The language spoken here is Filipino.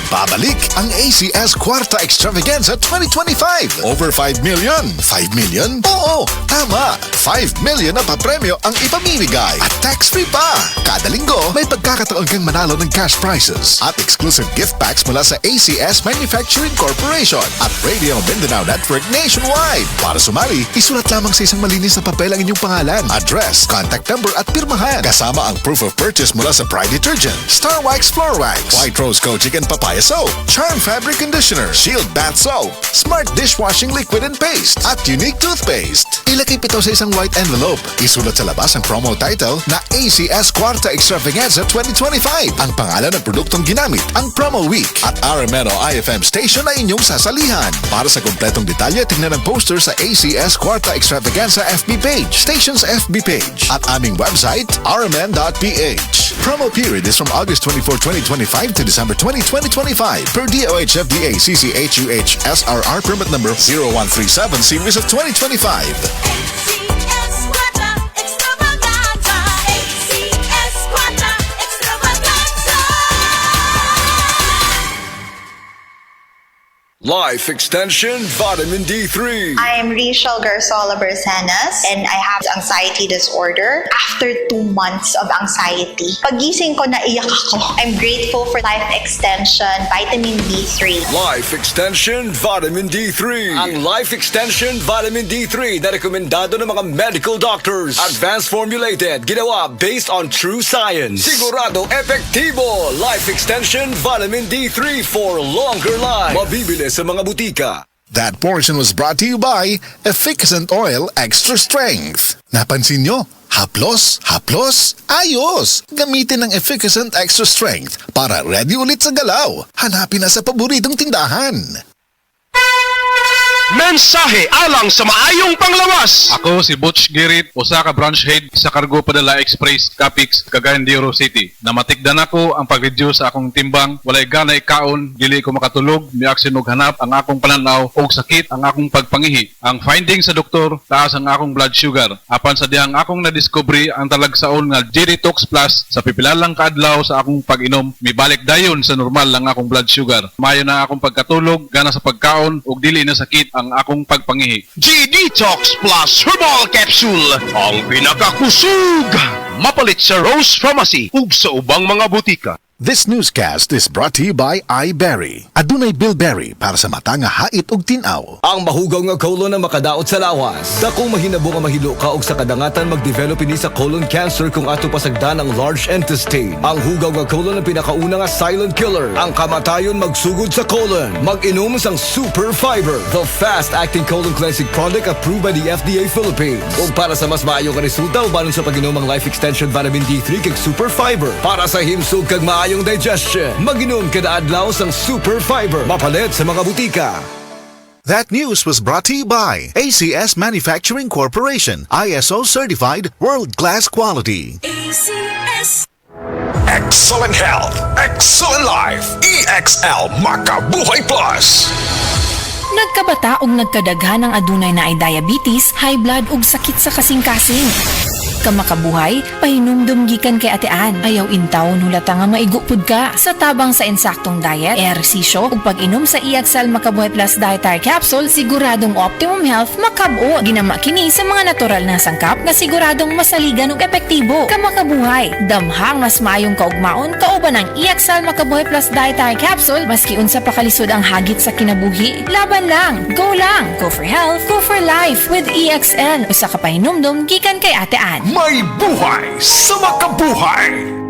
Nagbabalik ang ACS Kwarta Extravaganza 2025. Over 5 million. 5 million? Oo, tama. 5 million na papremyo ang ipamimigay. At tax-free pa. Kada linggo, may pagkakataon kang manalo ng cash prizes at exclusive gift packs mula sa ACS Manufacturing Corporation at Radio Mindanao Network nationwide. Para sumali, isulat lamang sa isang malinis na papel ang inyong pangalan, address, contact number at pirmahan. Kasama ang proof of purchase mula sa Pride Detergent, Star Wax Floor Wax, White Rose Kojic and Papaya Soap, Charm Fabric Conditioner, Shield Bath Soap, Smart Dishwashing Liquid and Paste, at Unique Toothpaste. Ilagay ito sa isang white envelope. Isulat sa labas ang promo title na ACS Kwarta Extravaganza 2025. Ang pangalan ng produktong ginamit, ang promo week, at RMNO IFM station na inyong sasalihan. Para sa kompletong detalye, tingnan ang poster sa ACS Kwarta Extravaganza FB page, station's FB page, at aming website, rmn.ph. Promo period is from August 24, 2025 to December 20, 2025 per DOH FDA CCHUH SRR permit number 0137 series of 2025. Life Extension Vitamin D3. I'm Rachel Garzola Bersanas and I have anxiety disorder. After 2 months of anxiety, pagising ko naiyak ako. I'm grateful for Life Extension Vitamin D3. Life Extension Vitamin D3. Ang Life Extension Vitamin D3 na rekomendado ng mga medical doctors. Advanced formulated, ginawa based on true science. Sigurado epektibo. Life Extension Vitamin D3 for longer life. Mabibili sa mga butika. That portion was brought to you by Efficacent Oil Extra Strength. Napansin nyo? Haplos, ayos! Gamitin ng Efficacent Extra Strength para ready ulit sa galaw. Hanapin na sa paboritong tindahan. Mensahe alang sa maayong panglawas. Ako si Butch Girit, usa ka branch head sa Cargo Padala Express, Capix, Cagayan de Oro City. Namatikdan ako ang pag-reduce sa akong timbang, walay gana ikaon, dili ko makatulog, miaksin og hanap ang akong pananaw og sakit ang akong pagpangihi. Ang finding sa doktor, taas ang akong blood sugar. Apan sa dihang akong nadiscovery ang talagsaon nga G-Detox Plus sa pipilalang kaadlaw sa akong pag-inom, mibalik dayon sa normal lang akong blood sugar. Mayo na akong pagkatulog, gana sa pagkaon ug dili na sakit ang akong pagpangihi. G-Detox Plus Herbal Capsule, ang pinakakusog, mapalit sa Rose Pharmacy ug sa ubang mga butika. This newscast is brought to you by iBerry. Adunay Bilberry para sa mata nga hait ug tinaw. Ang mahugaw nga colon na makadaot sa lawas. Dakong mahinabo nga mahilo ka og sa kadangatan mag-develop ini sa colon cancer kung ato pasagdan ang large intestine. Ang hugaw nga colon ang pinakauna nga silent killer. Ang kamatayon magsugod sa colon. Mag-inom sang Super Fiber, the fast-acting colon cleansing product approved by the FDA Philippines. Ug para sa mas maayo nga resulta ubanon sa pag-inom ang Life Extension Vitamin D3 kag Super Fiber. Para sa himsog kag maayong digestion, mag-inom kada adlaw sang Super Fiber. Mapalit sa mga butika. That news was brought to you by ACS Manufacturing Corporation, ISO certified world-class quality. ACS. Excellent health, excellent life. EXL Makabuhay Plus. Nagkabata ug nagkadaghan ng adunay na ay diabetes, high blood ug sakit sa kasing-kasing. Kamakabuhay, pahinumdum gikan kay atean. Ayaw intaw nulata nga maigupod ka. Sa tabang sa insaktong diet, ehersisyo ug pag-inom sa EXL Makabuhay Plus Dietary Capsule, siguradong optimum health makab-o. Ginama kini sa mga natural na sangkap nga siguradong masaligan ug epektibo. Kamakabuhay, damhang mas maayong kaugmaon kauban ng EXL Makabuhay Plus Dietary Capsule maski unsa pa kalisod ang hagit sa kinabuhi. Laban lang, go for health, go for life with EXL. Usa ka pahinumdum gikan kay atean. May buhay sa makabuhay!